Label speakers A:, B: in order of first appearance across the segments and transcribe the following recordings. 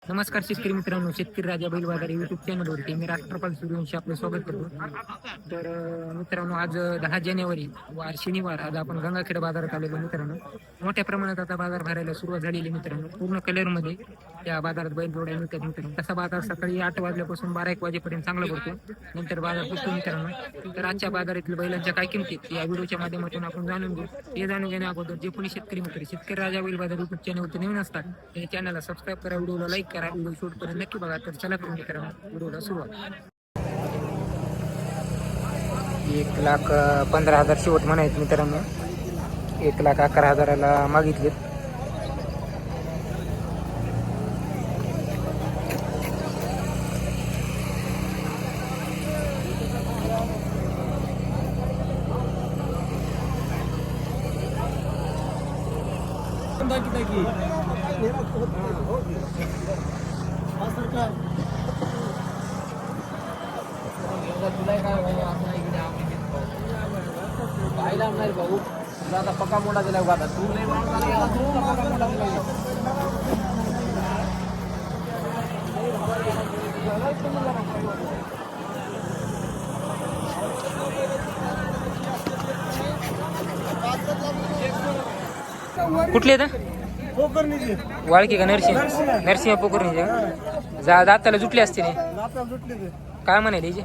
A: नमस्कार शेतकरी मित्रांनो, शेतकरी राजा बैल बाजार युट्यूब चॅनलवरती मी राष्ट्रपाल सूर्यवंशी आपलं स्वागत करतो. तर मित्रांनो, आज 10 जानेवारी वार शनिवार. आज आपण गंगाखेड बाजारात आलेलो मित्रांनो. मोठ्या प्रमाणात आता बाजार भरायला सुरुवात झालेली मित्रांनो. पूर्ण कलरमध्ये त्या बाजारात बैल जोड्या मिळतात मित्रांनो. तसा बाजार सकाळी 8 वाजल्यापासून 12-1 वाजेपर्यंत चांगला भरतो, नंतर बाजार पुसतो मित्रांनो. तर आजच्या बाजारातील बैलांच्या काय किमतीत या व्हिडिओच्या माध्यमातून आपण जाणून घेऊ. हे जाणून घेण्या अगोदर जे कोणी शेतकरी मित्र शेतकरी राजा बैल बाजार युट्यूब चॅनलवरती नवीन असतात त्या चॅनलला सबस्क्राईब करा, व्हिडिओला लाईक करा, व्हिडिओ शूट पर्यंत नक्की बघा. तर चला करून करा व्हिडिओला सुरुवात. 1,15,000 शेवट म्हणायचं मित्रांनो. 1,11,000ला मागितले.
B: भाऊ दादा पक्का मोठा दिला आता तू नाही पक्का मोठा दिला.
A: कुठले आहेत वाळकी का नरसिंह पोकर्णीचे जा दाताला जुटले असते नाही काय म्हणाले हिचे?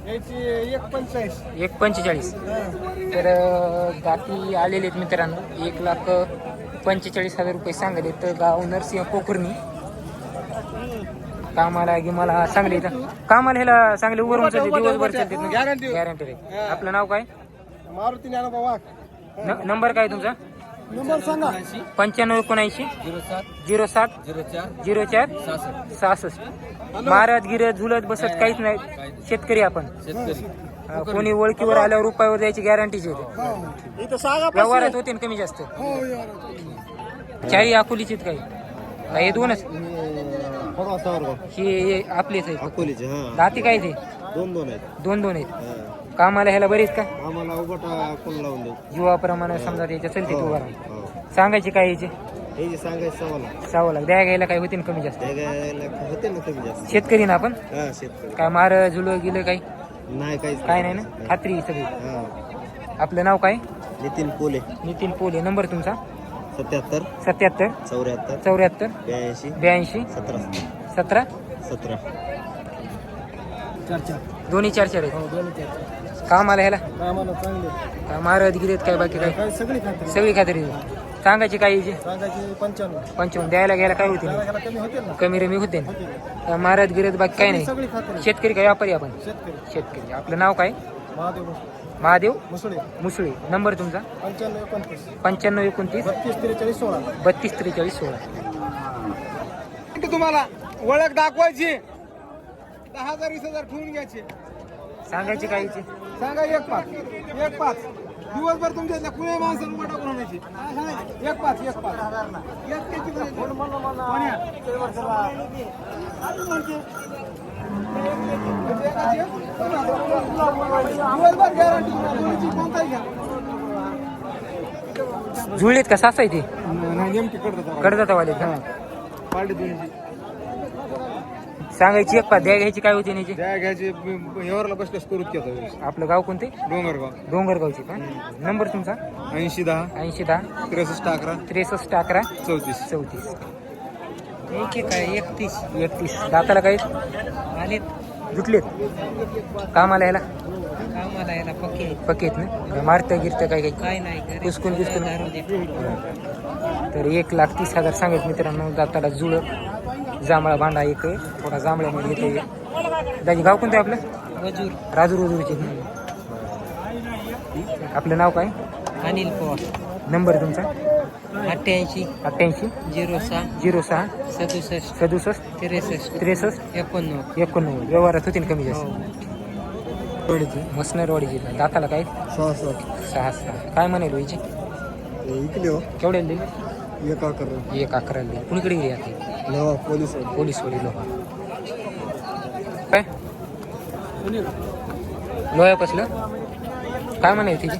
A: 1,45,000. तर दाती आलेले आहेत मित्रांनो. 1,45,000 रुपये सांगले. तर गाव नरसिंह पोखर्णी. कामाला गिमाला चांगले कामाला ह्याला चांगले उभं चालते, दिवसभर चालते गॅरंटी. आपलं नाव काय?
B: मारुती
A: नंबर काय तुमचा?
B: नंबर सांगा.
A: 95,79 07 04 66. महाराज गिरत झुलत बसत काहीच नाही. शेतकरी आपण. कोणी ओळखीवर आल्यावर रुपयावर द्यायची गॅरंटीच होते. व्यवहारात होते कमी जास्त. चारी अकोलीचे काही हे दोनच हे आपलेच आहेत. दाती काय ते? दोन आहेत. कामाला ह्याला बरेच का? जीवाप्रमाणे समजा त्याच्या चलते तू बरा. सांगायची काय याचे? 6 लाख. द्या घ्यायला काय होते ना कमी जास्त? शेतकरी ना आपण. काय मार झुल गेलं काही
B: नाही?
A: काय नाही ना? खात्री सगळी. आपलं नाव काय? नितीन पोले. नंबर तुमचा?
B: 77
A: 74 82 17 दोन्ही 4 आहेत. कामाला ह्याला काय मारत गिरेत काय बाकी काय सगळी खात्री. सांगायची काय याची? 55. द्यायला घ्यायला काय होते? कमी रमी होते ना. मारत गिरत बाकी काय नाही. शेतकरी काय व्यापारी आपण? शेतकरी. आपलं नाव काय? महादेव मुसळे. नंबर तुमचा? 9529 3243 16.
B: तुम्हाला ओळख दाखवायची. 10,000-20,000 ठेवून घ्यायचे.
A: सांगायची काय याची?
B: सांगा 1,5. दिवसभर तुमच्या इथल्या कुणी माणसाला मोठा बनवण्याची. 1,5.
A: जुळलेत का? सासा आहे ते
B: नेमकी
A: कडदाता वाले का? सांगायची 1,5. द्या घ्यायची काय होती त्याची?
B: द्या घ्यायची. एवढला बसल्यास करूच घेतो.
A: आपलं गाव कोणते? डोंगरगावचे का? नंबर तुमचा?
B: 8010 6311
A: 6311 34. काय 31. दाताला काय आलेत? जुटलेत. कामाला यायला पकेत ना? मारता गिरतं काय नाही पुसकून तर 1,30,000 सांगत मित्रांनो. दाताला जुळ जांभळा भांडा एक आहे. थोडा जांभळ्यामध्ये येते. दाजी गाव कोणतं आपलं? राजूरचे. आपलं नाव काय?
C: अनिल पवार.
A: नंबर तुमचा?
C: 88
A: 06
C: 67
A: 67 63 89. व्यवहारात होतील कमी जास्त. मसनरवाडीची. दाताला काय? 6. काय म्हणाल व्हायची? केवढ्या दिली? 1,11 दिली. कुणीकडे गेली आता? पोलीस वडी लोहा. काय लोह्यापासलं काय म्हणाल तिची?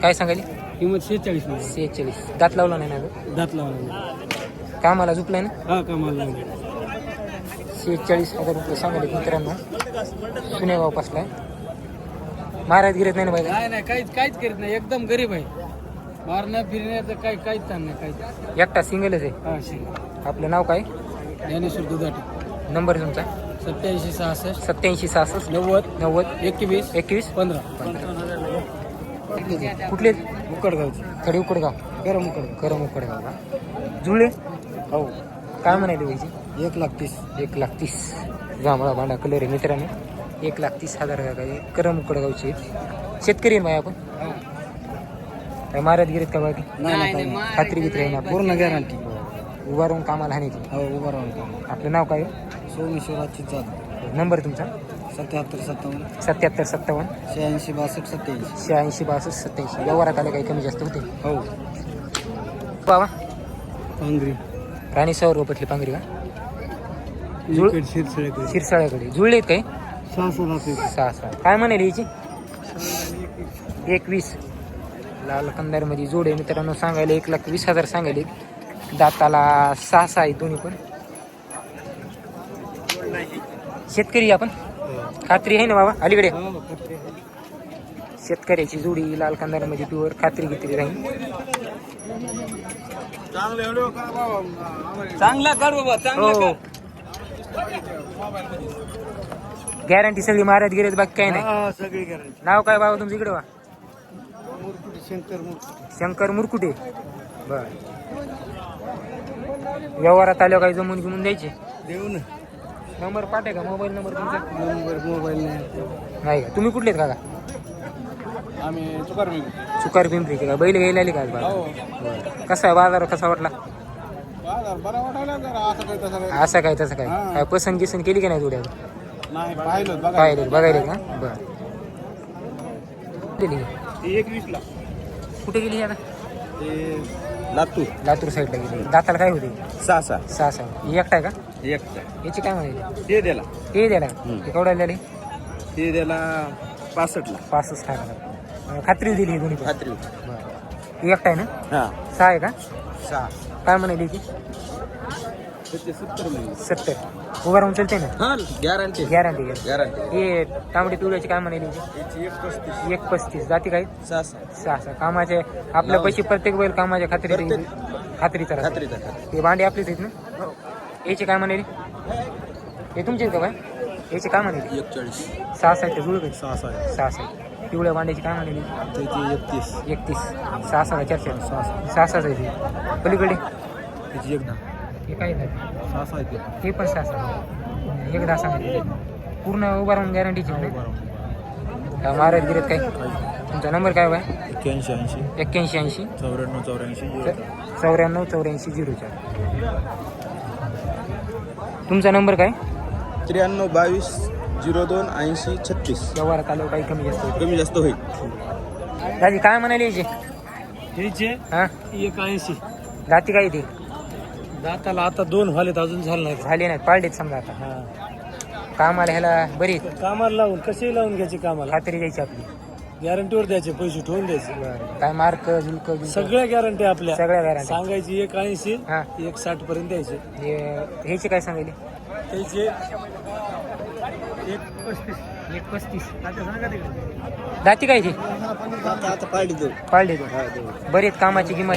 A: काय सांगायली?
C: किंमत 46.
A: दात लावला नाही ना?
C: दात लावला.
A: कामाला झुपलाय ना
B: हा कामाला
A: 46,000 रुपये सांगाले मित्रांनो. सुनेगाव पासलाय. महाराज गिरत नाही ना बाई?
B: नाही काहीच करीत नाही, एकदम गरीब आहे. मारण्या फिरण्याचं काहीच ताण नाही, काहीच.
A: एकटा सिंगलच आहे.
B: हा शिंग.
A: आपलं नाव काय?
B: ज्ञानेश्वर दुधाटे.
A: नंबर तुमचा?
B: 87 66
A: 87 66
B: 90
A: 90
B: 21
A: 21
B: 15.
A: कुठले?
B: उकडगावचे.
A: खडी उकडगाव.
B: गरम उकडगाव.
A: करम उकडगाव का? जुळले
B: हो.
A: काय म्हणाले पाहिजे?
B: 1,30,000.
A: 1,30,000. जांभळा भांडा कलर आहे मित्रांनो. 1,30,000 काय करम उकडगावचे. शेतकरी आहे बाई आपण. काय मारत गिरीत का बाकी?
B: नाही
A: खात्री बित्री आहे ना?
B: पूर्ण गॅरंटी.
A: उभा राहून कामाला हाणायची.
B: हो उभा राहून.
A: आपलं नाव काय?
B: सोमेश्वराची जात.
A: नंबर तुमचा?
B: 77 57
A: 77 57
B: 86 62 87.
A: 86 62 87. व्यवहारात आले काही कमी जास्त होते
B: हो.
A: बाबा?
B: पांगरी.
A: राणी सौर रोपटली पांगरी का?
B: शिरसळेकडे.
A: शिरसाळ्याकडे जुळलेत काही?
B: 6
A: सहा काय म्हणाली याची? 21. लाल कंदारमध्ये जोड आहे मित्रांनो. सांगायला 1,20,000 सांगायले. दाताला 6 आहे दोन्ही पण. शेतकरी आपण? खात्री आहे ना बाबा अलीकडे? शेतकऱ्याची जोडी लाल कंदारमध्ये प्युअर खात्री घेतली राहील.
B: चांगला कर बाबा, चांगला
A: हो. गॅरंटी सगळी महाराज गिरेत बाकी काय नाही.
B: सगळी गॅरंटी.
A: नाव काय बाबा तुमचं इकडे वा?
B: शंकर
A: शंकर मुरकुटे. बर. व्यवहारात आल्यावर काही जमून घेऊन द्यायचे?
B: देऊ ना.
A: नंबर पाठे का? मोबाईल नंबर तुमचा?
B: मोबाईल
A: नाही का? तुम्ही कुठलेत काका?
B: आम्ही चुकार
A: चुकार पिंपरीचे का? बैल घ्यायला आले का आज बाजार? कसा आहे बाजार? कसा वाटला?
B: बरा वाटायला जरा असं काही तसं काही.
A: असं काय तसं काय? काय पसंत गिसंत केली का नाही जोड्या?
B: नाही पाहिलं
A: बघायला का? बर. गेली
B: 21 ला.
A: कुठे गेली आता?
B: लातूर
A: साईडला गेली. दाताला काय होते?
B: 6
A: ही एकटा आहे का?
B: एक
A: याची काय म्हणाली?
B: ते द्याला.
A: ते द्याला ते केवढ्याला दिली?
B: ते द्याला 65 ला.
A: 65,000. खात्री दिली ही दोन्ही पण?
B: खात्री.
A: बरं. ही एकटा आहे ना?
B: हा
A: 6 आहे का?
B: 6.
A: काय म्हणाली ती? 70. उभा राहून चलते ना?
B: हा गॅरंटी.
A: गॅरंटी.
B: गॅरंटी.
A: हे तांबडी पिवळ्याची काय म्हणाली ती?
B: याची 1,35.
A: 1,35. जाती काय?
B: 6
A: 6 कामाचे आपल्या पैसे प्रत्येक बैल कामाच्या खात्रीचा राहतो. ते भांडे आपलेच आहेत ना? याचे काय म्हणाली? हे तुमचे आहेत का बाय? याचे काय म्हणाली?
B: 41.
A: 6 जुळ काही?
B: 6
A: पिवळ्या भांड्याची काय म्हणाली?
B: त्याची 31.
A: 6 4 6 आहे. पलीकडे
B: त्याची 1
A: हे काय नाही?
B: 6 आहे.
A: हे पण 6 एकदा सांगितले. पूर्ण उभा राहून गॅरंटीची नाही का? महाराज गिरत काय? तुमचा नंबर काय बाय?
B: 81
A: 81 80
B: 94
A: 84 04. तुमचा नंबर काय?
B: 93 22 02 80 36.
A: व्यवहारात आल्यावर काही कमी जास्त होते.
B: कमी जास्त होईल.
A: दादी काय म्हणाली याची? हा
B: 81.
A: दाती काय ती?
B: दाताला आता 2 व्हालेत, अजून झालं नाही.
A: झाले नाहीत पाळलेत समजा आता.
B: हा
A: कामाला ह्याला बरी
B: कामाला लावून कसे लावून घ्यायचे कामाला.
A: खात्री द्यायची आपली.
B: गॅरंटीवर द्यायचे, पैसे ठेवून द्यायचे.
A: काय मार्क झुलक
B: सगळ्या गॅरंटी आपल्या.
A: सगळ्या गॅरंटी
B: सांगायची 180
A: हा
B: 160 पर्यंत द्यायचे.
A: ह्याचे काय सांगायले?
B: त्याचे 135. आता सांगा तिकडे.
A: दाती काय ती?
B: आता पाडी देऊ.
A: पाळले बरेच कामाची किंमत.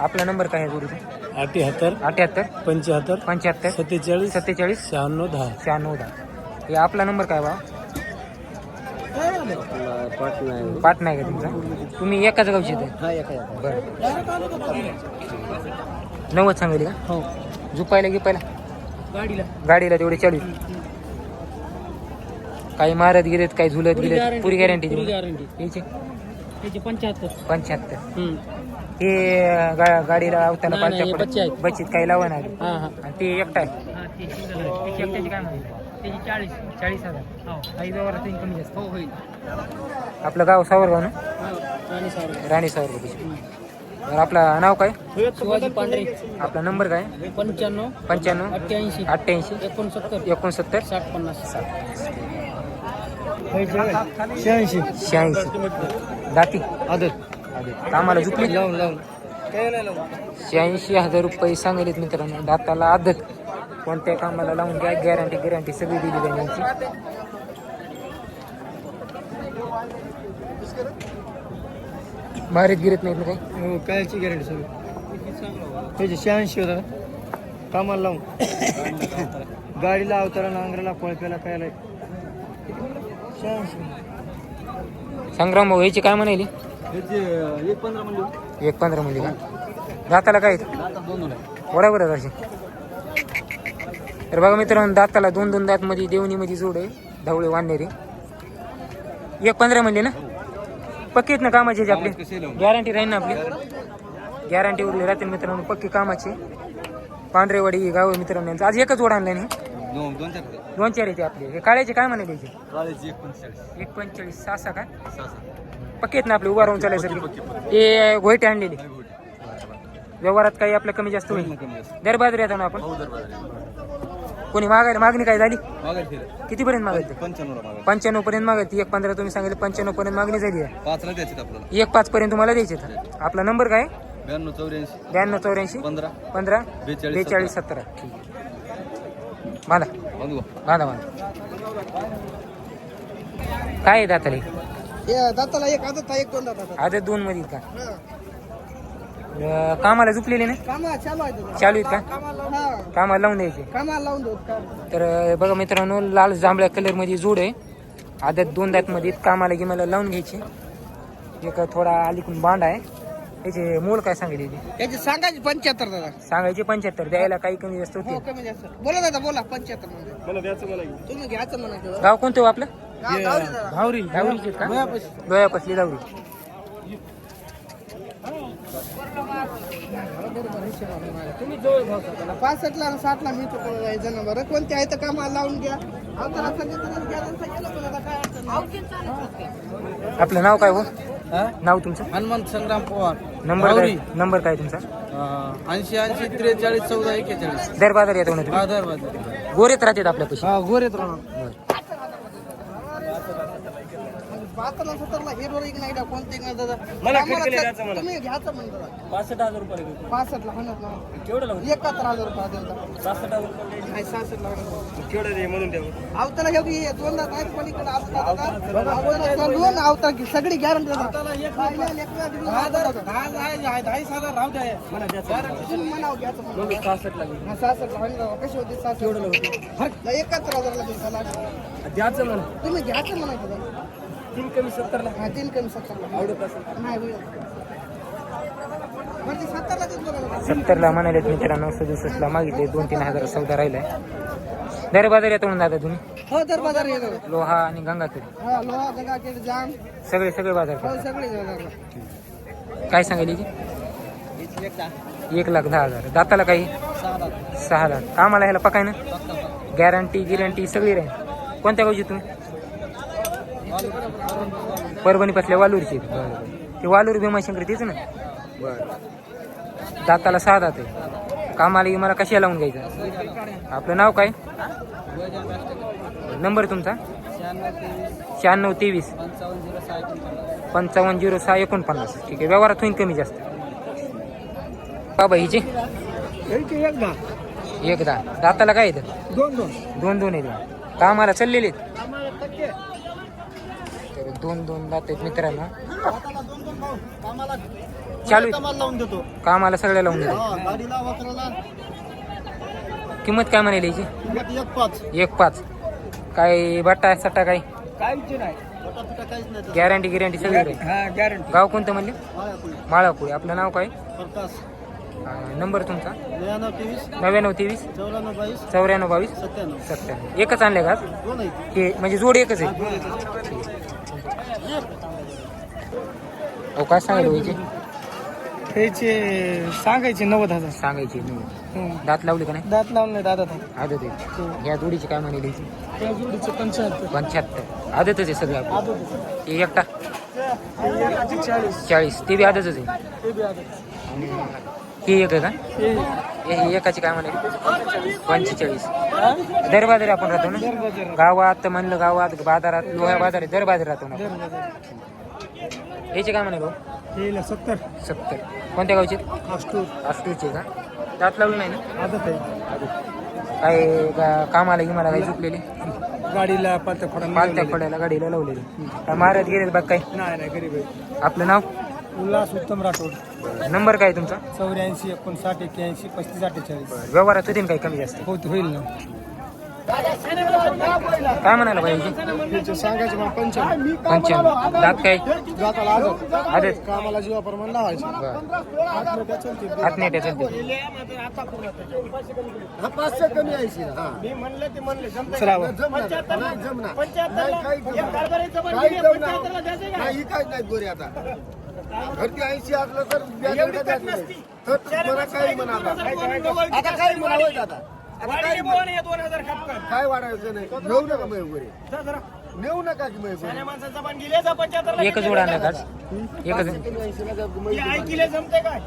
A: आपला नंबर काय आहे जोडीचा?
B: 78
A: 78
B: 75
A: 75
B: 47
A: 47
B: 96 10.
A: 96 10. हे आपला नंबर काय बा? पाठ नाही का तुमचा? तुम्ही एकाच गावचे ते? बरं 90 सांगायली का?
B: हो
A: झुपायला गिपायला गाडीला तेवढे 40. काही मारत गिरेत काही झुलत गिरेत पुरी गॅरंटी याची 75. ते गाडीला आवताना पालच्या बच्चीत काही लावणार आणि ते एकटा आहे. त्याची काय म्हणते? त्याची 40,000. काही व्यवहारात कमी जास्त होईल. आपलं गाव सावरगाव ना? राणी सावरगाव. बरं आपला नाव काय?
B: शिवाजी पांढरे.
A: आपला नंबर काय?
B: 95
A: 95
B: 88
A: 88
B: 69
A: 69
B: 60 50. 86
A: 86. दाती
B: आदत.
A: कामाला झुकली?
B: लावून
A: 86,000 रुपये सांगितलेत मित्रांनो. दाताला आदत, कोणत्या कामाला लावून घ्या, गॅरंटी सगळी दिली आहे यांची. बाहेर गिरत नाहीत ना काही.
B: हो कायची गॅरंटी सगळी त्याची 86 होता कामाला लावून गाडीला अवतारा नांगराला पळप्याला कायला 86.
A: संग्राम भाऊ याची काय म्हणाली?
B: 1.15 म्हणजे
A: 1.15 म्हणजे का? दाताला काय वडावर असे. तर बघा मित्रांनो, दाताला 2 दात मध्ये देवणीमध्ये जोड आहे, ढवळे वाढणारे. 1.15 म्हणजे ना पक्के आहेत ना कामाचे आपले? गॅरंटी राहील ना आपली? गॅरंटी उरली राहते मित्रांनो, पक्की कामाचे. पांढरेवाडी गाव आहे मित्रांनो यांचं. आज एकच ओढ आणलं नाही, 2-4 येते आपले. हे काळ्याचे काय म्हणाले याचे? 1.45 सहा काय पक्के आहेत ना आपले, उभा राहून चालायसाठी. ते घोयटे आणलेले. व्यवहारात काही आपलं कमी जास्त होईल? दर बाजार येतो ना आपण. कोणी मागणी काय झाली? कितीपर्यंत मागायची? 95 पर्यंत मागायची. 1.15 तुम्ही सांगितलं, 95 पर्यंत मागणी झाली आहे. 1.5 पर्यंत तुम्हाला द्यायचे. आपला नंबर काय? 9284 15 42 17. बांधा काय आहे दाताले?
B: दाताला एक आदत आहे, 1-2 दात
A: आदत 2 मध्ये का? कामाला झुकलेले ना? चालू आहेत का? कामाला लावून द्यायचे. तर बघा मित्रांनो, लाल जांभळ्या कलर मध्ये जोड आहे. आदत 2 दात मध्ये कामाला गिमाला लावून घ्यायचे. एक थोडा अलीकडून बांड आहे. याचे मूल काय सांगितले?
B: याची सांगायची 75 दादा.
A: सांगायचे 75, द्यायला काही कमी जास्त होते.
B: कमी जास्त बोला दादा, बोला 75 मला द्यायचं. तुम्ही घ्यायचं म्हणा.
A: गाव कोणतं हो आपलं?
B: धावरी
A: का? दोयापसली धावरी.
B: तुम्ही जवळ भाव 65ला आणि 60ला मी तो जनावर कोणते आहे तर कामाला लावून घ्या.
A: आपलं नाव काय हो? नाव तुमचं?
B: हनुमंत संग्राम पवार.
A: नंबर काय तुमचा?
B: 80 43 14 41.
A: दर बाजार येतो ना तुम्ही? गोरेत राहतात आपल्या पैसे.
B: गोरेत राहणार. 72-70ला हिरो एक नाही कोणते नाही दादा. तुम्ही घ्यायचं म्हणतो
C: 65,000 रुपये.
B: 65ला म्हणत ना
C: केवढं लावून?
B: 71,000 रुपये देता.
C: 66,000
B: नाही 66ला
C: केवढं दे म्हणून द्या.
B: आवताला घेऊ हे 2 दात आहेत पलीकडे आवता लोन आवता की सगळी गॅरंटी देतात. 10,000 राहू द्या मला द्यायचं. तुम्ही म्हणाव घ्यायचं म्हणून
C: 66,000 लागेल.
B: 66ला म्हणलं कशी होती 66 71,000 ला दिवसाला
C: द्यायचं म्हणा.
B: तुम्ही घ्यायचं म्हणायचं दादा.
C: 3 कमी 70ला.
B: 3 कमी 70ला
C: आवडत असेल
B: नाही होईल. म्हणजे 70ला देत बघा.
A: 70ला म्हणाले मित्रांनो. 67ला मागितले. 2-3 हजार सौदा राहिलाय. दर बाजार येतो म्हणून दादा तुम्ही?
B: हो दर बाजार येतो.
A: लोहा आणि गंगाखेड
B: हा लोहा गंगाखेड जाम
A: सगळे बाजार
B: हो सगळे बाजार.
A: काय सांगायला? 1,10,000. दाताला काही? 6 लाख. कामाला ह्याला पकाय ना? गॅरंटी सगळी राहील. कोणत्या गावची तुम्ही? परभणी पासल्या वालूरची. ते वालूर भीमाशंकर तेच ना? दाताला 6 दात आहे. कामाला मला कशा लावून घ्यायचं? आपलं नाव काय? नंबर तुमचा? 9623 5506 49. ठीक आहे, व्यवहारात होईल कमी जास्त. बाबा हिचे एकदा दाताला काय येतं? 2 आहेत. कामाला चाललेले आहेत. तर 2 दात आहेत मित्रांनो. चालू
B: लावून देतो
A: कामाला सगळ्या लावून देतो.
B: गाडीला वापरायला
A: किंमत काय म्हणाली याची? 1.5. काय बट्टा सट्टा काय?
B: काहीच नाही. काहीच नाही.
A: गॅरंटी सगळी राहील.
B: गॅरंटी.
A: गाव कोणतं म्हणले? माळापुरी. आपलं नाव काय?
B: प्रकाश.
A: नंबर तुमचा?
B: 9923
A: 9923
B: 9422
A: 9422
B: 97.
A: 97. एकच आणले का? हे म्हणजे जोड एकच आहे. हो काय सांगायला याचे?
B: त्याचे सांगायचे 90,000.
A: सांगायचे. दात लावले का नाही?
B: दात लावून दादा
A: आदत आहे. ह्या जोडीची काय म्हणाली याची?
B: त्या जोडीचे
A: 75. आदतच आहे सगळं आपलं. हे एकटा 40. ते बी आदतच आहे. आणि ही एक आहे का? हे एकाची काय म्हणाली? 45. दर बाजार आपण राहतो ना गावात. म्हणलं गावात बाजारात लोह्या बाजारात दर बाजार राहतो ना. याचे काय म्हणे भाऊ?
B: हे 70.
A: 70. कोणत्या गावचे?
B: आष्टूर.
A: आष्टूरचे का? दात लावलं नाही ना?
B: आदत आहे.
A: काय कामाला की मला काही चुकलेली?
B: गाडीला पालत्या
A: पालत्या खोड्याला गाडीला लावलेली. काय मारत गेले बघ काय?
B: नाही गरीब आहे.
A: आपलं नाव?
B: उल्हास उत्तम राठोड.
A: नंबर काय तुमचा?
B: 84 59 81 35 48.
A: व्यवहारात होतील काही कमी जास्त?
B: होईल ना.
A: काय म्हणाला पाहिजे?
B: सांगायचे मला 55.
A: 55. दात काय?
B: जाताला
A: आदत.
B: कामाला जीवाप्रमाणे लावायचे.
A: आत्मेट्या चालते.
D: घरती 80 असलं तर काही म्हणा आता काही म्हणावं आता काय वाढायचं नाही. नेऊ नका मग वगैरे नेऊ नका की मग
A: एकच जोड आणला का आज? एकच.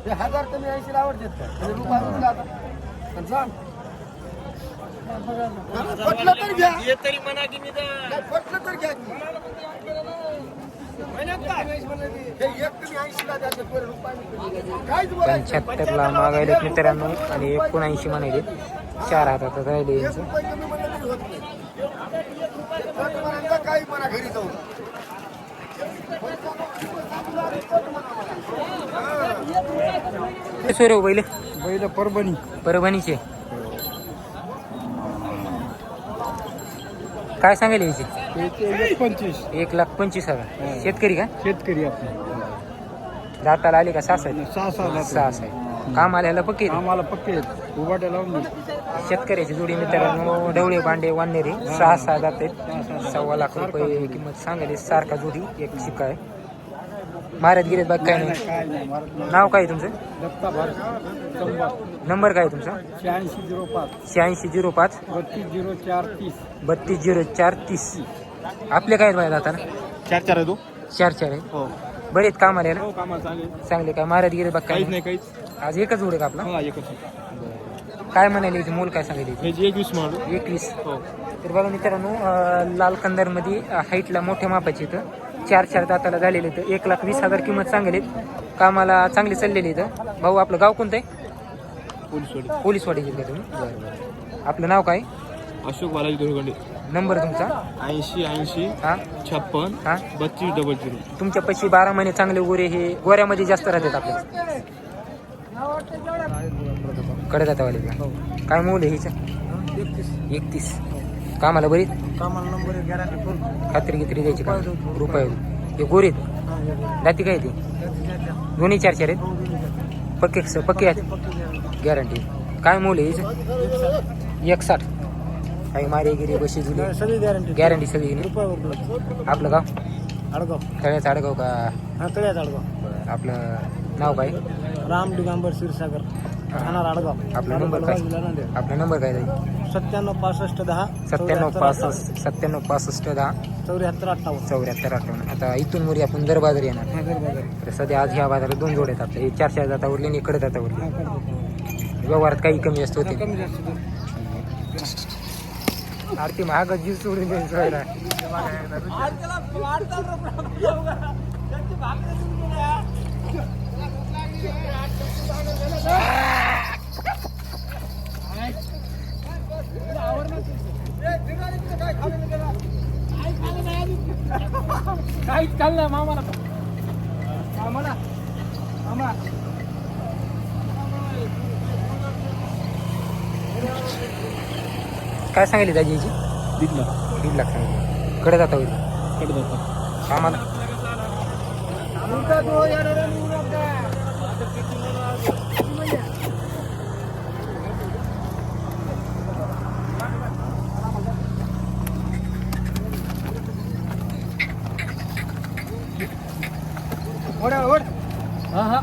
D: 1000 कमी 80 आवडतात का रुपया पटलं तर घ्या. नाही, पटलं तर घ्या की. हे एक कमी 80 ला द्यायचं पर रुपया काहीच बोलायचं
A: 75 ला मागायलेत मित्रांनो आणि 79 म्हणायले. 4 हातात राहिले यांचं.
D: रुपये कमी म्हणलं तरी होत नाही. म्हणा काही म्हणा घरी जाऊन
A: सोरे बैल
B: बैल परभणी.
A: परभणीचे. काय सांगायला यायचे?
B: 25.
A: 1,25,000. शेतकरी का?
B: शेतकरी आपले
A: दाताला आले का? 6 आहे.
B: 6
A: आहे. काम आल्याला पक्की.
B: आम्हाला पक्के आहेत. उभाट्या लावून
A: शेतकऱ्याची जोडी मित्रांनो ढवळे भांडे वानेरी 6 जात आहेत. 1.25 लाख रुपये किंमत सांगायली. सारखा जोडी एक शिक्का आहे. मारत गेलेत बाग काय नाही.
B: काय नाही मारत नाही.
A: नाव काय तुमचं?
B: दत्ता भारत.
A: नंबर काय तुमचा?
B: 8605
A: 8605
B: 32030.
A: 320430. आपले काय बाहेर जाताना?
B: 4 आहे तो.
A: 4 आहे.
B: हो
A: बरेच काम आले ना?
B: हो कामाला चांगले.
A: चांगले. काय मारत गेले बाग काय
B: काहीच
A: नाही?
B: नाही काहीच.
A: आज एकच जोड आहे का आपला?
B: हा एकच.
A: काय म्हणाले याचे मोल काय सांगायचे?
B: हे 21 मारू.
A: 21.
B: हो
A: तर बघा मित्रांनो लाल कंदारमध्ये हाईटला मोठ्या मापाचे इथं 4 दाताला झालेले तर 1,20,000 किंमत सांगेल. कामाला चांगली चाललेली इथं. भाऊ आपलं गाव कोणतं आहे?
B: पोलीसवाडी.
A: पोलीसवाडी जिल्ह्यात तुम्ही? बरं. आपलं नाव काय?
B: अशोक बालाजी दुर्गंडे.
A: नंबर तुमचा?
B: 80
A: हां
B: 56
A: हां.
B: 3200.
A: तुमच्या पैसे 12 महिने चांगले गोरे हे गोऱ्यामध्ये जास्त राहतात आपल्या कडदातावाले का? काय मोल आहे हिचं? 31. कामाला बरी?
B: कामाला नंबर गॅरंटी फुल.
A: खात्री गित्री द्यायची का? रुपये हे गोरीत दाती काय ते? दोन्ही 4 आहेत. पक्के आहेत. गॅरंटी. काय मोल आहे हिचं? 61. काही मारेगिरी बशी जुली
B: सगळी गॅरंटी.
A: गॅरंटी सगळी.
B: रुपये
A: आपलं गाव?
B: अडगाव.
A: तळ्याचं आडगाव का?
B: हा तळ्यात अडगाव.
A: बरं. आपलं नाव काय?
B: राम दिगंबर क्षीरसागर राहणार अडगाव.
A: आपला नंबर काय? आपला नंबर काय जाईल?
B: 97 65 10
A: 9765 10
B: 74
A: 74 आता इथून मुली आपण दर बाजार येणार. तर सध्या आज ह्या बाजारात 2 जोड आहेत आपल्या. हे 4 जाता उरले आणि इकडे जाता उरले. व्यवहारात काही कमी जास्त होते.
B: कमी जास्त.
A: आरती महाग जीव सोडून द्यायचं.
B: काहीच चाललं मामाला. मामाला मामा
A: काय सांगितली दाजी याची? 1.5 लाख सांगितली. कडे जाता होईल आम्हाला.
B: हा हा.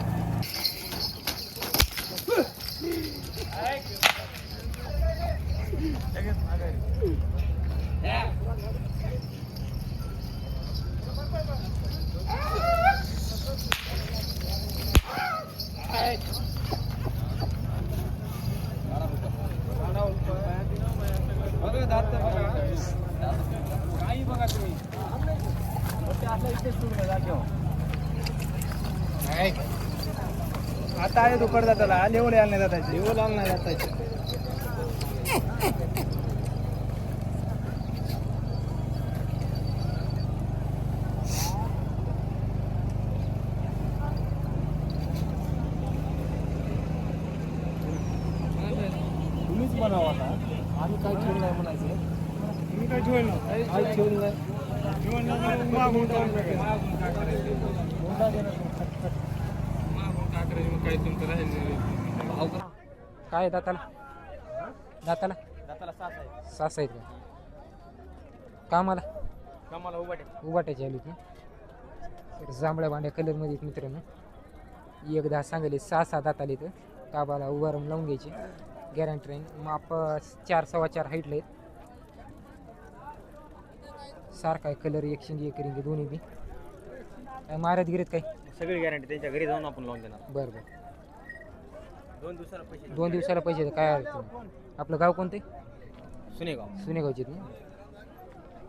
B: आता आहे दुपार जाताला लेवल यायला नाही जातायचे लेवल आला नाही जातायचे तुम्हीच बनावा आता आम्ही काय ठेवलं नाही म्हणायचं तुम्ही काय ठेवलं नाही काय ठेवलं नाही मागून
A: काय दाताला दाताला
B: दाताला 6 आहे
A: 6 आहेत का कामाला
B: कामाला
A: उभाट्याची आलीत ना तर जांभळ्या भांड्या कलरमध्ये आहेत मित्रांनो एकदा सांगले 6 दाताले इथं काबाला उभारून लावून घ्यायचे गॅरंटी राहील माप 4 4.25 हाईटला आहेत सारखा आहे कलर एक्सचेंज करीन दोन्ही बी काय मारत गिरत काय
B: सगळी गॅरंटी त्यांच्या घरी जाऊन आपण लावून देणार
A: बरं बरं
B: 2 दिवसाला पैसे
A: 2 दिवसाला पैसे काय अडचण नाही. आपलं गाव कोणते
B: सुनेगाव
A: सुनेगावचे ना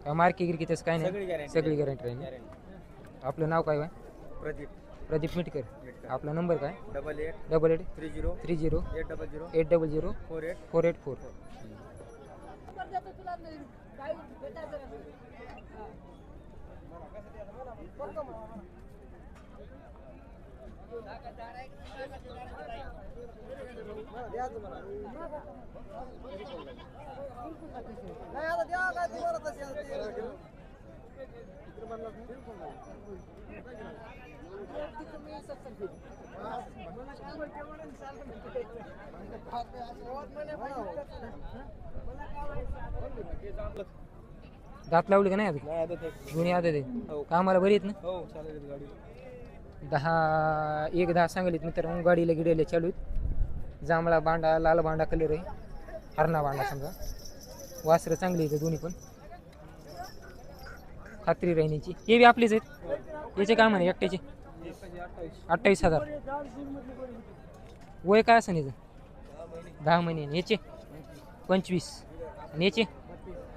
A: काय मार्की गिरकी तसं काय
B: सगळी
A: नाही
B: guarantee.
A: सगळी गॅरंटी राहील
B: गॅरंटी
A: आपलं नाव काय
B: प्रदीप
A: प्रदीप मिटकर आपला नंबर काय
B: 88
A: 88
B: 30
A: 30
B: 800
A: 800
B: 48
A: 484 दात लावली का नाही अजून
B: नाही आता ते
A: दोन्ही आदत
B: हो.
A: आहे कामाला बरी आहेत ना
B: हो चालेल गाडी
A: 10 सांगलीत मित्रांनो गाडीला गिडीला चालू आहेत जांभळा भांडा लाल भांडा कलर आहे हरणा भांडा समजा वासरं चांगली आहेत दोन्ही पण खात्री राहण्याची हे बी आपलीच आहेत याचे काय म्हणे एकट्याचे 28,000 वय काय असं याचं 10 महिने याचे 25 आणि याचे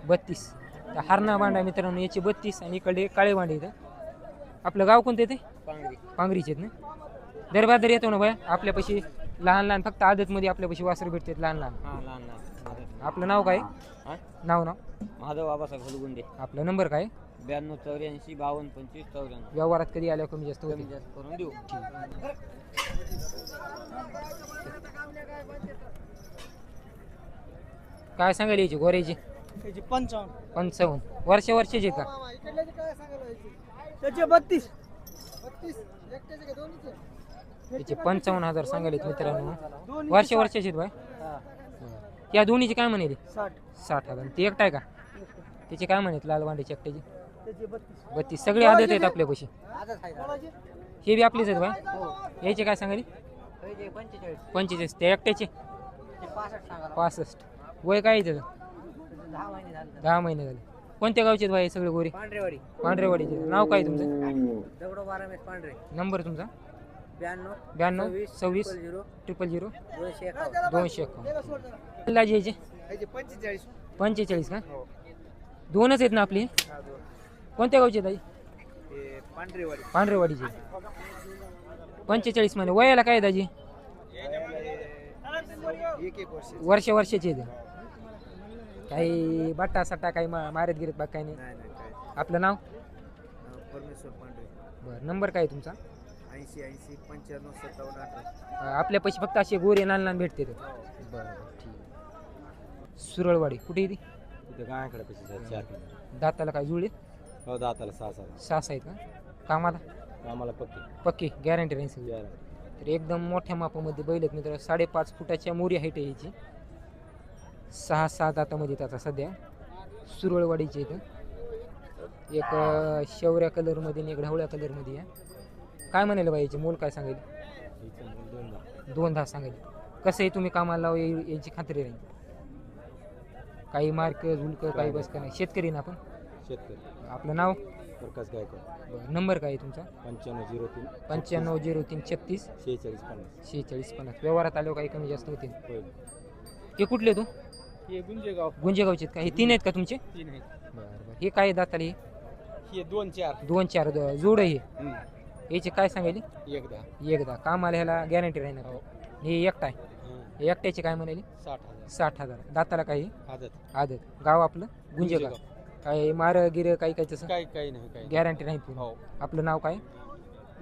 A: 32 तर हरणा भांडा मित्रांनो याचे 32 आणि इकडे काळे भांडे इथं आपलं गाव कोणतं येते पांगरीचे आहेत ना दरबादर येतो ना बाया आपल्यापाशी लहान लहान फक्त आदतमध्ये आपल्यापाशी वासर भेटतात लहान लहान
B: हां लहान
A: आपलं नाव काय
B: हां
A: नाव
B: महादेव बाबासाहेब हलगुंडे
A: आपला नंबर काय
B: 92 84 52 25 94
A: व्यवहारात कधी आल्यावर कमी जास्त होते
B: जास्त करून देऊ
A: काय सांगायला यायची गोऱ्याची
B: त्याची 55
A: 55 वर्षाचे का
B: त्याचे 32
A: त्याचे 55,000 सांगायले मित्रांनो वर्षाचे आहेत बाय या दोन्हीचे काय म्हणाले 60,000 ते एकटा आहे का त्याचे काय म्हणत लाल वांड्याचे एकट्याचे 32 सगळे आदत आहेत आपल्यापाशी हे बी आपलेच आहेत बाय याचे काय सांगायले 45 ते एकट्याचे 65 वय काय आहे त्याचं 10 महिने झाले कोणत्या गावचे आहेत बाई हे सगळे गोरे पांढरेवाडीचे नाव काय तुमचं नंबर तुमचा 92 26 000 251 याचे 45 का दोनच आहेत ना आपली कोणत्या गावचे ताई पांढरेवाडीचे 45 महिने वयाला काय दाजी वर्षाचे आहेत काही बट्टा सट्टा काही मारत गिरत बाग काही नाही आपलं नाव
B: परमेश्वर पांढरे
A: बरं नंबर काय आहे तुमचा
B: 80 80 95 57 18
A: आपल्यापाशी फक्त असे गोरे लहान लहान भेटते बरं ठीक सुरळवाडी कुठे येते
B: तिथे गाण्याकडे पैसे
A: दाताला काय जुळले
B: हो दाताला 6
A: आहेत का कामाला
B: आम्हाला
A: पक्की गॅरंटी राहील सगळी तर एकदम मोठ्या मापामध्ये बैल आहेत मित्र 5.5 फुटाच्या मोरी हाईट आहे याची 6-7 दातामध्ये त्याचा सध्या सुरळवाडीचे इथं एक शेवऱ्या कलरमध्ये आणि एक ढवळ्या कलरमध्ये आहे काय म्हणाले बाई याचे मोल काय सांगेल 2-10 सांगेल कसं आहे तुम्ही कामाला लावा याची खात्री राहील काही मार्क झुलक काही बस का नाही शेतकरी ना आपण आपलं नाव
B: प्रकाश गायकवाड
A: बरं नंबर काय आहे तुमचा
B: 9503
A: 95 003 36
B: 46
A: 50 व्यवहारात आल्यावर काही कमी जास्त होतील हे कुठले तू
B: हे गुंजेगाव
A: गुंजेगावचे का हे 3 आहेत का तुमचे
B: 3 आहेत
A: बरं हे काय दाताले
B: हे 2-4
A: 2-4 जोड आहे याची काय सांगायली
C: एकदा
A: एकदा कामाला ह्याला गॅरंटी राहणार हे एकटा आहे हे एकट्याची काय म्हणाली 60,000 दाताला काही आदत गाव आपलं गुंजेगाव काय मार गिर काही काय तसं
C: काही नाही
A: गॅरंटी राहील
C: हो
A: आपलं नाव काय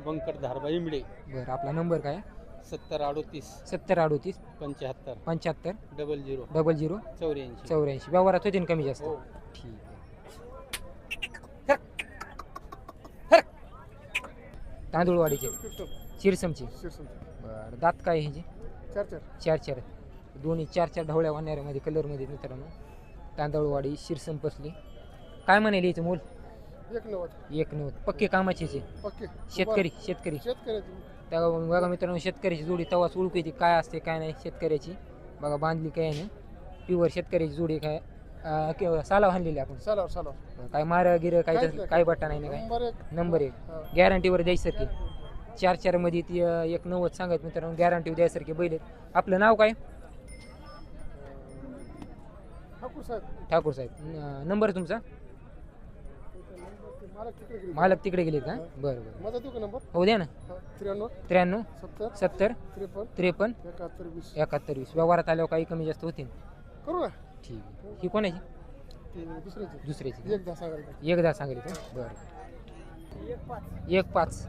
C: बंकर धारबाई इमडे
A: बरं आपला नंबर काय
C: 7038
A: 7038
C: 75
A: 75
C: 00
A: 00
C: 84
A: 84 व्यवहारात होते ना कमी जास्त
C: हो.
A: ठीक तांदूळवाडीचे शिरसमची बरं दात काय ह्याची 4 दोन्ही 4 ढवळ्या वाहणाऱ्यामध्ये कलरमध्ये मित्रांनो तांदूळवाडी शिरसम पसली काय म्हणाल याचं मूल 190 पक्के कामाचे शेतकरी त्या बघा मित्रांनो शेतकऱ्याची जोडी तवाच ओळखू येते काय असते काय नाही शेतकऱ्याची बघा बांधली काय नाही प्युअर शेतकऱ्याची जोडी काय सालाव हाणलेली आपण काय मार गिर काय बट्टा नाही ना काय नंबर 1 गॅरंटीवर द्यायसारखी 4 मध्ये ती 190 सांगत मित्रांनो गॅरंटी द्यायसारखी बैल आहेत. आपलं नाव काय ठाकूर साहेब नंबर तुमचा मालक तिकडे गेले का बरं हो द्या ना 93 70 53 71 20 व्यवहारात आल्यावर काही कमी जास्त होतील ठीक आहे ही कोणाची दुसऱ्याची एकदा सांगली का बरं 1-5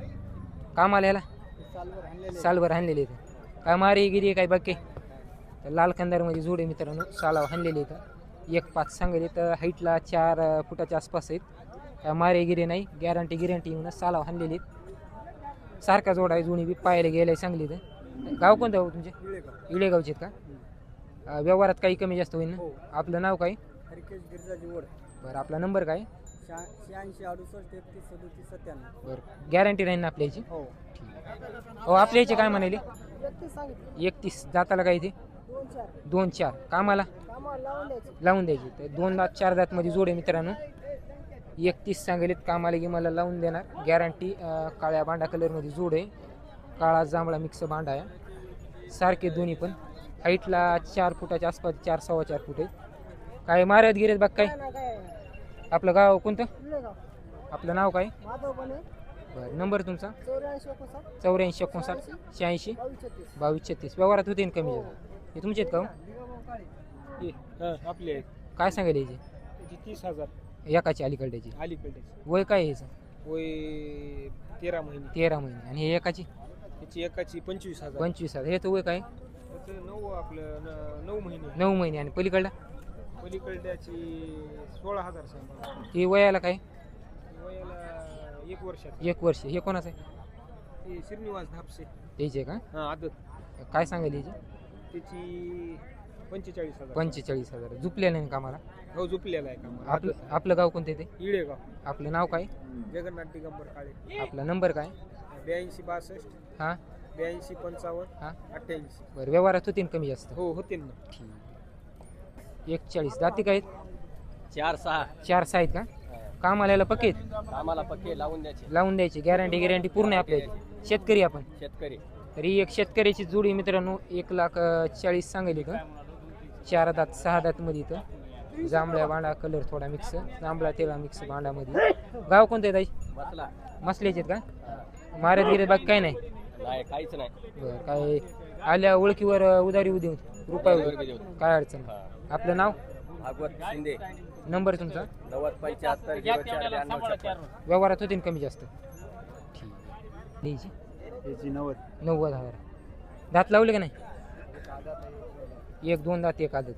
A: कामाला ह्याला सालभर हाणलेले इथं काय मारे गिरी काय बाकी तर लाल कंदारमध्ये जोडे मित्रांनो सालाव हाणलेले इथं 1-5 सांगले तर हाईटला 4 फुटाच्या आसपास आहेत काय मारे गिरे नाही गॅरंटी येऊन सालाव हाणलेली सारखा जोड आहे जुनी बी पाहायला गेलाय सांगली तर गाव कोणतं हो तुमचे इळेगावचे आहेत का व्यवहारात काही कमी जास्त होईल ना आपलं नाव काय बरं आपला नंबर काय
B: 86 68 31 37 97
A: बरं गॅरंटी राहील ना आपल्या याची हो आपल्या याचे काय म्हणाले 31 जाताला काय ते 2-4 कामाला लावून द्यायची तर 2 दात 4 दात मध्ये जोडे मित्रांनो 31 सांगलीत कामाला की मला लावून देणार गॅरंटी काळ्या बांडा कलरमध्ये जोड आहे काळा जांभळा मिक्स बांडा आहे सारखे दोन्ही पण हाईटला 4 फुटाच्या आसपास 4-4.25 फूट आहे काय मारत गिरेत बाग काय आपलं गाव कोणतं आपलं नाव काय बरं नंबर तुमचा 84 59 86 22 36 व्यवहारात होते कमी जास्त हे तुमचे आहेत का हो?
C: आपले
A: काय सांगायला याची
C: 30,000
A: एकाची अलीकडची वय काय आहे याचं
C: वय 13 महिने
A: 13 महिने आणि हे एकाची
C: त्याची एकाची 25,000
A: 25,000 हे तर वय काय
C: 9 महिने
A: 9 महिने आणि पलीकडला
C: पलीकडल्याची 16,000 सांगा
A: ते वयाला काय
C: वयाला 1 वर्षात
A: 1 वर्ष हे कोणाचं आहे
C: ते श्रीनिवास धापसे
A: त्याचे का
C: हां आदत
A: काय सांगायला याची
C: त्याची 45,000
A: 45,000 झुपले नाही कामाला
C: हो झुपलेला आहे का
A: आपलं गाव कोणतं ते
C: इळेगाव
A: आपलं नाव काय
C: जगन्नाथ दिगंबर काळे
A: आपला नंबर काय
C: 82 62
A: हां
C: 82 55
A: हां
C: 88
A: बरं व्यवहारात होते ना कमी जास्त
C: हो होते ना
A: ठीक 41 जाती काय
C: 4-6
A: 4 आहेत का कामाला याला पक्के
C: आम्हाला पक्के लावून द्यायचे
A: लावून द्यायची गॅरंटी पूर्ण आहे आपल्या शेतकरी आपण
C: शेतकरी
A: तरी एक शेतकऱ्याची जोडी मित्रांनो 1,40,000 सांगली का 4 दात 6 दात मध्ये इथं जांभळ्या बांडा कलर थोडा मिक्स जांभळा तेला मिक्स बांडामध्ये गाव कोणतं आहे ताई मसल्याचे आहेत का मारत गिरे बाग काय नाही
C: काहीच नाही
A: बरं काय आल्या ओळखीवर उधारी देऊ रुपये काय अडचण आपलं नाव
C: भागवत शिंदे
A: नंबर तुमचा
C: 90
A: व्यवहारात होते कमी जास्त ठीक द्यायची
B: त्याची 90
A: दात लावले का नाही 1-2 दात 1 आदत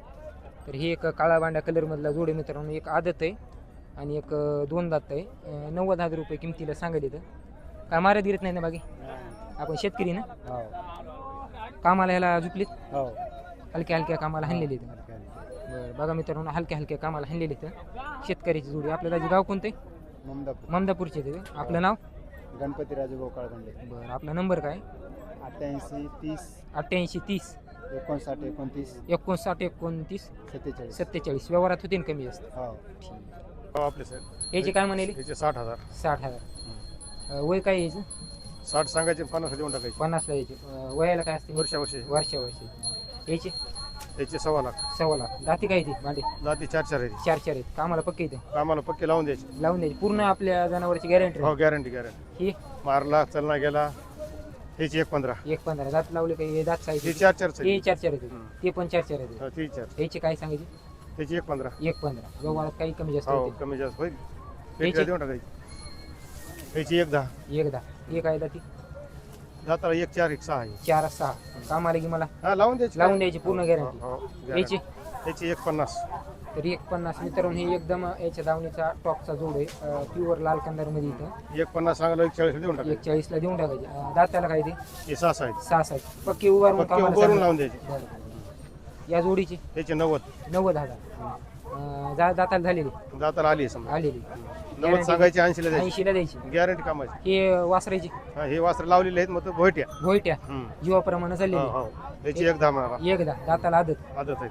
A: तर ही एक काळा बांड्या कलरमधला जोडे मित्रांनो एक आदत आहे आणि एक 2 दात आहे 90,000 रुपये किमतीला सांगायला तर काय मारत गिरत नाही ना बाकी आपण शेतकरी ना कामाला ह्याला झुपलीत हलक्या कामाला हाणलेली बरं बघा मित्रांनो हलक्या कामाला हाणलेली तर शेतकऱ्याची जोडी आपल्याला गाव कोणते ममदापूरचे ते आपलं नाव
B: गणपती राजे गोकाळ बंडे
A: बरं आपला नंबर काय
B: 88 30
A: 88 30
B: 59 29
A: 59 29
B: 47
A: 47 व्यवहारात होते ना कमी जास्त
B: हो
D: आपले साहेब
A: याचे काय म्हणाले
D: याचे 60,000
A: 60,000 वय काय यायचं
D: 60 सांगायचे 50 देऊन टाकायचे
A: 50 ला यायचे वयाला काय असते
D: वर्षावर्षी
A: वर्षा यायचे
E: त्याचे 1.25 लाख.
A: 1.25 दाती काय ते भांडे
E: जाती 4 आहेत.
A: 4 आहेत कामाला पक्के इथे
E: कामाला पक्के लावून द्यायचे.
A: लावून द्यायची पूर्ण आपल्या जनावरची गॅरंटी
E: हो गॅरंटी.
A: ही
E: मारला चलना गेला त्याची 1.15.
A: 1.15 दात लावले काही हे दात
E: ही
A: साईज
E: 4
A: ते 4 आहेत ते पण 4 आहेत
E: ती 4
A: याची काय सांगायची
E: त्याची 1.15.
A: 1.15 गव्हाळात काही कमी जास्त
E: हो
A: होते
E: कमी जास्त होईल.
A: त्याची?
E: पेटीला देऊन टाकायची. त्याची 1.10.
A: एकदा एक आहे दाती
E: जाताला 1 4 1 6 आहे.
A: 4 6 कामाला की मला
E: हा लावून द्यायची.
A: लावून द्यायची पूर्ण
E: हो,
A: गॅरंटी
E: हो,
A: याची
E: त्याची 1.50.
A: तर 1.50 मित्रांनो हे एकदम याच्या दावणीचा टॉपचा जोड आहे प्युअर लाल कंदार मध्ये इथं
E: 1.50 सांगायला 1.40 देऊन टाकायची.
A: 1.40 ला देऊन टाकायचे दात्याला काय ते
E: हे 6 आहेत.
A: 6 आहेत पक्की उभारून
E: पक्के
A: कामाला
E: उभारून
A: चालू.
E: लावून द्यायची.
A: बरं. या जोडीची
E: त्याची 90.
A: 90,000 दाताला झालेली
E: जाताला आली आहे समजा.
A: आलेली
E: 90 सांगायची 80 ला द्यायची.
A: 80ला द्यायची
E: गॅरंटी कामाची.
A: हे वासरायची
E: हा, हे वास्त्र लावलेले आहेत मग तो भोयट्या.
A: भोयट्या
E: हम्म.
A: जीवाप्रमाणे
E: हो
A: चाललेली
E: हो त्याची 1.10 म्हणाला.
A: एकदा दाताला आदत
E: आदत आहे.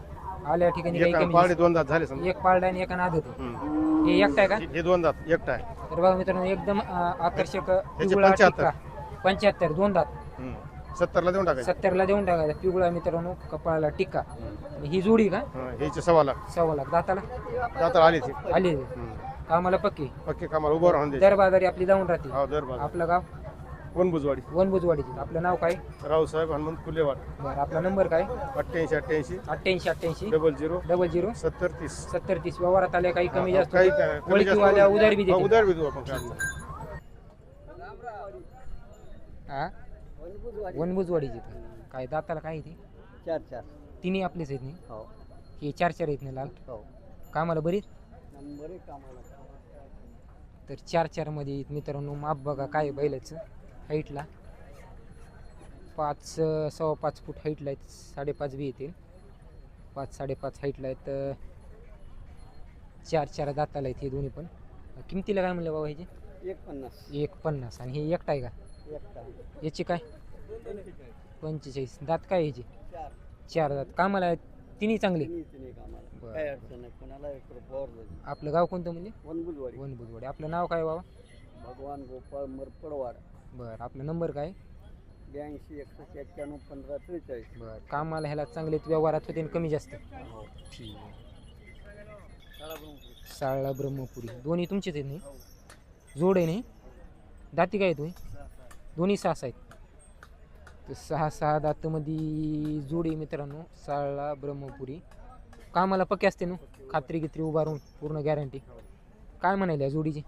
A: आल्या ठिकाणी काही
E: एक
A: कमी
E: पावणे 2 दात झाले समजा.
A: एक पाळडा आणि एकानं आदत आहे
E: हम्म.
A: हे एकटा आहे का
E: हे 2 दात एकटा आहे.
A: तर बघा मित्रांनो एकदम आकर्षक
E: त्याचे
A: पिवळा
E: 75.
A: टिक्का. 75 दोन दात
E: 70 ला देऊन टाकायचं.
A: 70 ला देऊन टाकायचा पिवळा मित्रांनो कपाळाला टिक्का आणि ही जोडी का
E: ह्याचे 1.25 लाख.
A: 1.25 दाताला
E: जाताला आली ती.
A: आली कामाला पक्की
E: पक्के कामाला उभं राहून द्यायचे.
A: दर बाजारी आपली जाऊन राहते
E: हो दर बाजार.
A: आपलं गाव
E: वनबुजवाडी.
A: वनबुजवाडीची आपलं नाव काय
E: रावसाहेब हनुमंत फुलेवाड.
A: बरं आपला नंबर काय
E: 88 88
A: 88
E: 00
A: 00
E: 70 30.
A: 70 30 व्यवहारात आल्या काही कमी जास्त
E: काही काय- कमी जास्त
A: ओळखीवाल्या उधार बी
E: हो,
A: देते
E: उधार बी देऊ आपण काय.
A: हा वनबुजवाडीची काय दाताला काय आहे ती
C: 4
A: तिन्ही आपलेच आहेत नाही
C: हो
A: हे 4 आहेत ना लाल
C: हो
A: कामाला बरीच
C: नंबर एक कामाला.
A: तर 4 मध्ये मित्रांनो माप बघा काय बैलाचं हाईटला 5 5.25 फूट हाईटला आहेत 5.5 बी येतील 5 5.5 हाईटला आहेत 4 दाताला आहेत हे दोन्ही पण किमतीला काय म्हणलं बाबा ह्याचे
C: 1.50
A: 1.50 आणि हे एकटा आहे का
C: एकटा
A: याची काय 45 दात काय याची 4 दात कामाला आहेत तिन्ही चांगली
C: कामाला
A: बरं.
C: काय अडचण नाही कोणाला 1 रुपयावर जाईल.
A: आपलं गाव कोणतं म्हणजे
C: वनबुजवाडी
A: वनबुजवाडी आपलं नाव काय बाबा
C: भगवान गोपाळ मरपडवाड
A: बरं आपला नंबर काय
C: 82 191 15 43.
A: बरं कामाला ह्याला चांगले व्यवहारात होते आणि कमी जास्त
C: हो
A: साळा ब्रह्मपुरी दोन्ही तुमचेच आहेत नाही जोड आहे नाही दाती काय तुम्ही दोन्ही 6 आहेत तर 6 दातमध्ये जोडी मित्रांनो साळा ब्रह्मपुरी कामाला पक्के असते ना खात्री गित्री उभारून पूर्ण गॅरंटी काय म्हणायला या जोडीची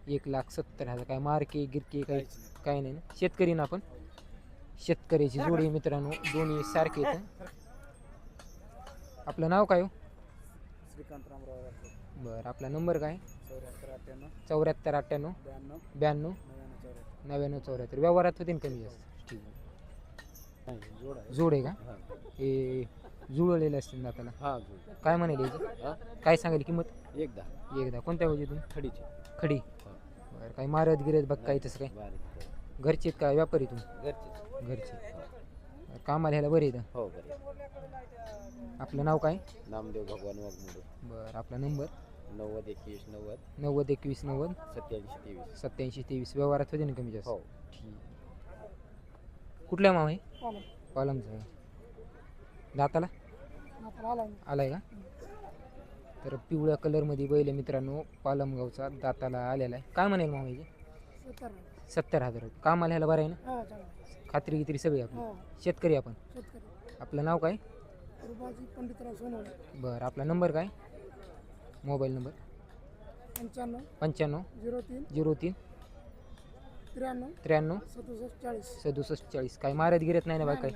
A: 1,70,000 काय मार्के गिरके काही काय नाही ना शेतकरी ना आपण शेतकऱ्याची जोडी मित्रांनो दोन्ही सारखे आहेत आपलं नाव काय हो
C: श्रीकांत रामराव
A: बरं आपला नंबर काय
C: 74
A: 74
C: 98
A: 98
C: 92
A: 92 99 74 व्यवहारात होते ना कमी जास्त ठीक आहे जोड आहे का हे जुळलेलं असतील दाताला
C: हा
A: काय म्हणाले याची काय सांगायला किंमत एकदा कोणत्या होती तुम्ही
C: खडीची
A: खडी बरं काय मारत गिरत बघ काय तसं काय घरचे आहेत का व्यापारी तुम्ही घरचे बरं, कामाला ह्याला बरे इथं
C: हो
A: आपलं नाव काय
C: नामदेव भगवान वाघमोडे
A: बरं आपला नंबर
C: 90 21 90
A: 90 21 90
C: 87 23.
A: 87 23 व्यवहारात होते ना कमी जास्त
C: हो
A: ठीक कुठल्या माव आहे पालमचा दाताला आलाय का तर पिवळ्या कलरमध्ये बैल आहे मित्रांनो पालमगावचा दाताला आलेला आहे काय म्हणाल मामा याचे 70,000 कामाला ह्याला बरं आहे ना खात्री गित्री सगळी आपण शेतकरी आपण आपलं नाव काय बरं आपला नंबर काय मोबाईल नंबर 95 03 93 67 40 काय मारत गिरत नाही ना बा काय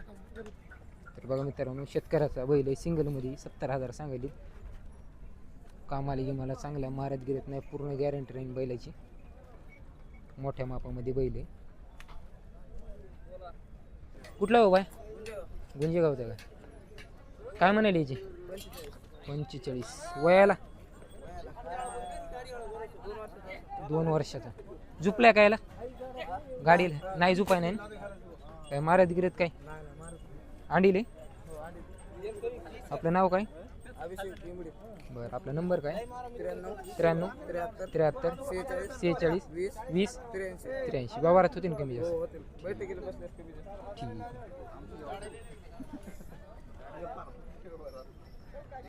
A: तर बघा मित्रांनो शेतकऱ्याचा बैल आहे सिंगलमध्ये 70,000 सांगितली कामाला की मला चांगल्या मारत गिरत नाही पूर्ण गॅरंटी राहील बैलाची मोठ्या मापामध्ये बैल आहे कुठला हो बाय गुंजेगावचा काय म्हणाले याची 45 वयाला 2 वर्षाचा झुपलाय काय याला गाडीला नाही झुपाय नाही ना? काय मारत गिरत काय अंडीले आपलं नाव काय बरं आपला नंबर काय 93 73 46 20 83 व्यवहारात होते ना कमी जास्त ठीक